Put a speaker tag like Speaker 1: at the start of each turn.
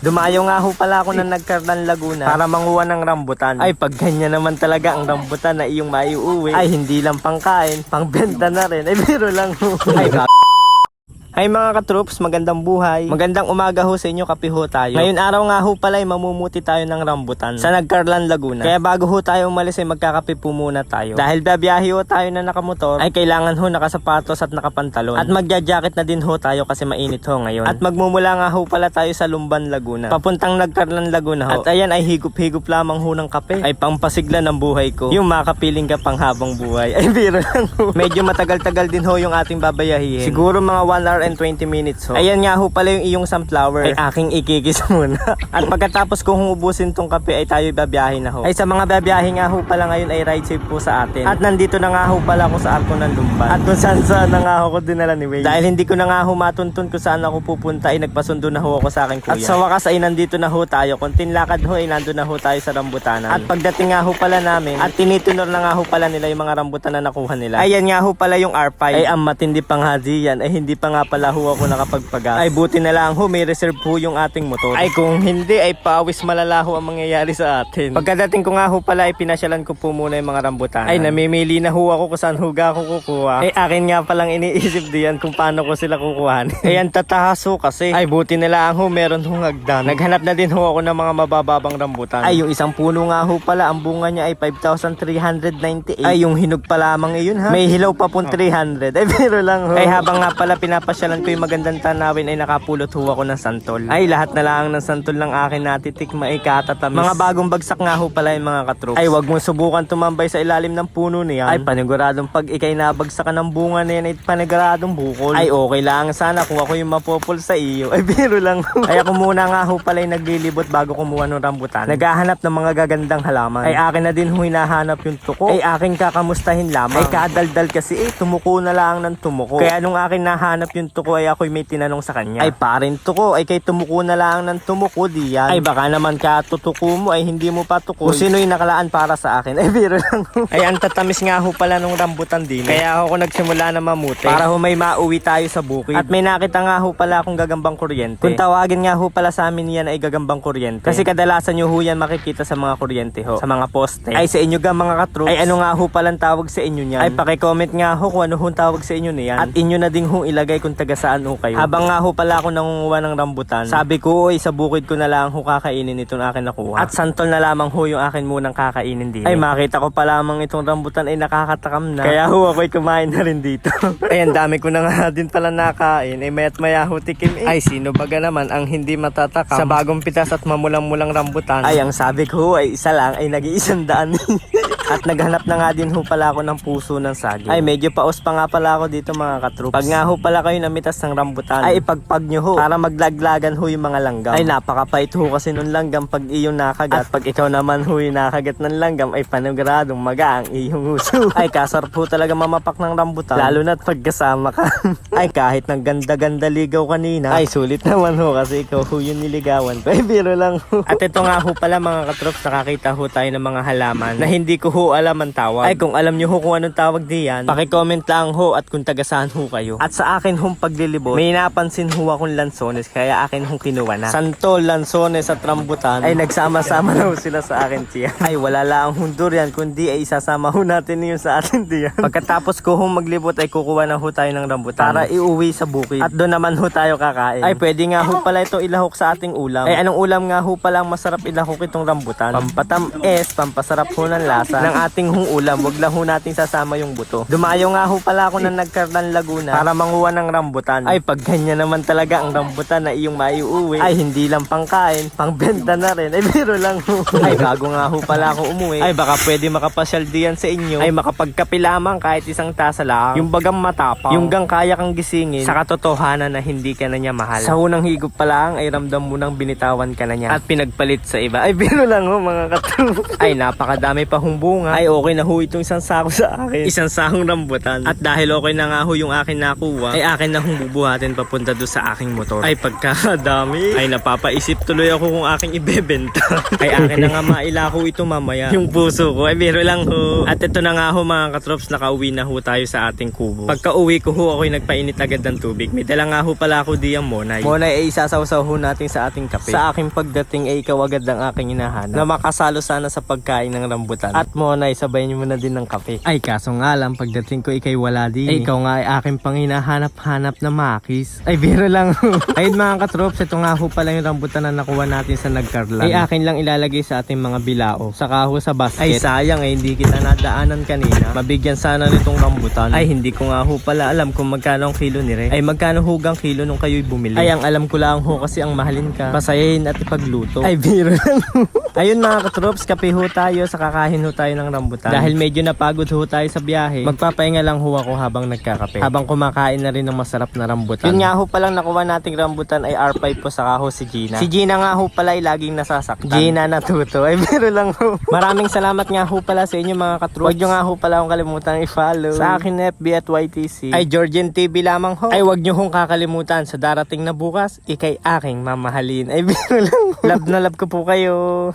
Speaker 1: Dumayo nga ho pala ako ng Nagkarlan, Laguna para manguha ng rambutan. Ay pag ganyan naman talaga ang rambutan na iyong maiuwi, ay hindi lang pangkain, pangbenta na rin. Ay biro lang ho. Ay mga katroops, magandang buhay. Magandang umaga ho sa inyo, kape ho tayo. Ngayon araw nga ho pala ay mamumuti tayo ng rambutan sa Nagkarlan, Laguna. Kaya bago ho tayo umalis ay magkakape po muna tayo. Dahil babiyahe ho tayo na nakamotor, ay kailangan ho nakasapatos at nakapantalon. At magja-jacket na din ho tayo kasi mainit ho ngayon. At magmumula nga ho pala tayo sa Lumban, Laguna, papuntang Nagkarlan, Laguna ho. At ayan ay higup-higup lamang ho ng kape. Ay pampasigla ng buhay ko. Yung makapiling ka pang habang buhay. Ay biro lang ho. Medyo matagal-tagal din ho yung ating babayahin. Siguro mga 1 hour and 20 minutes ho. Ayan nga ho pala yung iyong sunflower. Ay aking ikikis muna. At pagkatapos kong ubusin tong kape ay tayo babiyahe na ho. Ay sa mga babiyahe nga ho pala ngayon ay ride safe po sa atin. At nandito na nga ho pala ako sa Arco ng Lumban. At kung saan na nga ako dinala ni Wade. Dahil hindi ko na nga ho matuntun kung saan ako pupunta ay nagpasundo na ho ako sa aking kuya. At sa wakas ay nandito na ho tayo. Kunting lakad ho ay nandun na ho tayo sa rambutanan. At pagdating nga ho pala namin at tinitunor na nga ho pala nila yung mga rambutan na nakuha nila. Ayan nga ho pala yung R5. Ay ang matindi pang haji yan. Ay hindi pa nga pala ho ako nakapagpagas. Ay buti na lang ho may reserve ho yung ating motor. Ay kung hindi ay pawis malalaho ang mangyayari sa atin. Pagkadating ko nga ho pala ay pinasyalan ko po muna yung mga rambutan. Ay namimili na ho ako kung saan huga ako kukuha. Ay akin nga palang iniisip diyan kung paano ko sila kukuhan. Ay ang tatahaso kasi. Ay buti na lang ho meron hong hagdan. Naghanap na din ho ako ng mga mabababang rambutan. Ay yung isang puno nga ho pala ang bunga niya ay 5,398. Ay yung hinog pa lamang iyon ha. May hilaw pa pong 300. Ay pero lang ho. Ay habang nga pala pinapasyalan ko yung magandang tanawin ay nakapulot ho ako ng santol. Ay lahat na lang ng santol ng akin natitikma ay katatamis. Mga bagong bagsak nga ho pala yung mga katroops. Ay wag mo subukan tumambay sa ilalim ng puno niyan. Ay paniguradong pag ikay nabagsakan ng bunga na yan ay paniguradong bukol. Ay okay lang sana kung ako yung mapopol sa iyo. Ay biro lang ho. Ay ako muna nga ho pala yung naglilibot bago kumuha ng rambutan. Naghahanap ng mga gagandang halaman. Ay akin na din ho hinahanap yung tuko. Ay aking kakamustahin lamang. Ay kadaldal kasi tumuko na lang ng tumuko. Kaya nung akin nahanap yung tuko ay ako'y may tinanong sa kanya. Ay parin tuko, ay kay tumuko na lang ng tumuko diyan. Ay baka naman katutuko mo ay hindi mo pa tuko. Kung sino'y nakalaan para sa akin. Ay biro lang ho. Ay ang tatamis nga ho pala nung rambutan din. Kaya ako nagsimula na mamuti. Para ho may mauwi tayo sa bukid. At may nakita nga ho pala akong gagambang kuryente. Kung tawagin nga ho pala sa amin yan ay gagambang kuryente. Kasi kadalasan nyo ho yan makikita sa mga kuryente ho. Sa mga poste. Ay sa inyo ga mga katroops. Ay ano nga ho palang tawag sa inyo niyan. Ay pakicomment nga ho kung ano ho tawag sa inyo niyan. At inyo na ding ho ilagay kung taga saan ho kayo. Habang nga ho pala ako nangunguha ng rambutan, sabi ko sa bukid ko na lang ho kakainin itong akin nakuha. At santol na lamang ho yung akin munang kakainin din. Ay makita ko pa lamang itong rambutan ay nakakatakam na. Kaya ho ako'y kumain na rin dito. Ay ang dami ko na nga din pala nakain. Ay mayat maya ho tikim Ay sino baga naman ang hindi matatakam sa bagong pitas at mamulang-mulang rambutan. Ay ang sabi ko ay isa lang ay nag-100. At naghanap na nga din ho pala ako ng puso ng saging. Ay medyo paus pa nga pala ako dito mga katroops. Pag nga ho pala kayo namitas ng rambutan, ay ipagpag nyo ho para maglaglagan ho yung mga langgam. Ay napakapait ho kasi nung langgam pag iyong nakagat. At pag ikaw naman ho yung nakagat ng langgam ay paniguradong maga ang iyong uso. Ay kasarap ho talaga mamapak ng rambutan. Lalo na't pagkasama ka. Ay kahit ng ganda-ganda ligaw kanina, ay sulit naman ho kasi ikaw ho yung niligawan ko. Ay biro lang ho. At ito nga ho pala mga katroops, nakakita ho tayo ng mga halaman na hindi ko ho alam ang tawag. Ay kung alam nyo ho kung anong tawag diyan, paki-comment lang ho at kung taga saan ho kayo. At sa akin hong paglilibot, may napansin ho akong lansones kaya akin hong kinuha na. Santol, lansones at rambutan ay nagsama-sama na ho sila sa akin tiyan. Ay wala lang hong durian kundi ay isasama ho natin yun sa atin tiyan. Pagkatapos ko hong maglibot ay kukuha na ho tayo ng rambutan para iuwi sa bukid. At doon naman ho tayo kakain. Ay pwede nga ho pala ito ilahok sa ating ulam. Ay anong ulam nga ho pala ang masarap ilahok itong rambutan? Pampatamis, pampasarap ho ng lasa ng ating hong ulam. Wag lang ho natin sasama yung buto. Dumayo nga ho pala ako ng Nagkarlan, Laguna para manguha ng rambutan. Ay pag ganyan naman talaga ang rambutan na iyong maiuwi, ay hindi lang pangkain, pangbenta na rin. Ay biro lang ho. Ay bago nga ho pala ako umuwi, ay baka pwede makapasyal diyan sa inyo. Ay makapagkape lamang kahit isang tasa lang. Yung bagang matapang, yung gang kaya kang gisingin sa katotohanan na hindi ka na niya mahal. Sa unang higop pa lang ay ramdam mo nang binitawan ka na niya at pinagpalit sa iba. Ay biro lang ho mga katroops. Ay napakadami pa hong bunga bunga, ay okay na ho itong isang sako sa akin. Isang sakong rambutan. At dahil okay na nga ho yung akin nakuha, ay akin na hong bubuhatin papunta doon sa aking motor. Ay pagkadami, ay napapaisip tuloy ako kung aking ibebenta. Ay akin na nga mailako ito mamaya. Yung puso ko, ay biro lang ho. At ito na nga ho mga katrops, nakauwi na ho tayo sa ating kubo. Pagka uwi ko ho, ako'y nagpainit agad ng tubig. May dala nga ho pala ako diyang monay. Monay ay isasawsaw ho natin sa ating kape. Sa aking pagdating ay ikaw agad ang aking hinahanap. Na makasalo sana sa pagkain ng rambutan. At monay, sabayin mo na din ng kape. Ay kaso nga lang, pagdating ko ikay wala din. Ay ikaw nga ay aking pang hinahanap-hanap na makis. Ay biro lang ho. Ayun mga katrops, ito nga ho pala yung rambutan na nakuha natin sa nagkarlan. Ay akin lang ilalagay sa ating mga bilao. Saka ho sa basket. Ay sayang eh, hindi kita nadaanan kanina. Mabigyan sana nitong rambutan. Ay hindi ko nga ho pala alam kung magkano ang kilo ni Re. Ay magkano hugang kilo nung kayo'y bumili. Ay ang alam ko lang ho kasi ang mahalin ka. Pasayahin at ipagluto. Ay biro lang ho. Ayun mga katrops, kape ho tayo sa kakahin ho tayo ng rambutan. Dahil medyo napagod ho tayo sa biyahe, magpapahinga lang ho ako habang nagkakape. Habang kumakain na rin ng masarap na rambutan. Yun nga ho palang nakuha nating rambutan ay R5 po, saka ho si Gina. Si Gina nga ho pala ay laging nasasaktan. Gina natuto. Ay biro lang ho. Maraming salamat nga ho pala sa inyo mga katrops. Huwag nyo nga ho pala akong kalimutan i-follow sa akin FB at YTC. Ay Georgian TV lamang ho. Ay huwag nyo hong kakalimutan sa darating na bukas, ikay aking mamahalin. Ay biro lang ho. Love na love ko po kayo.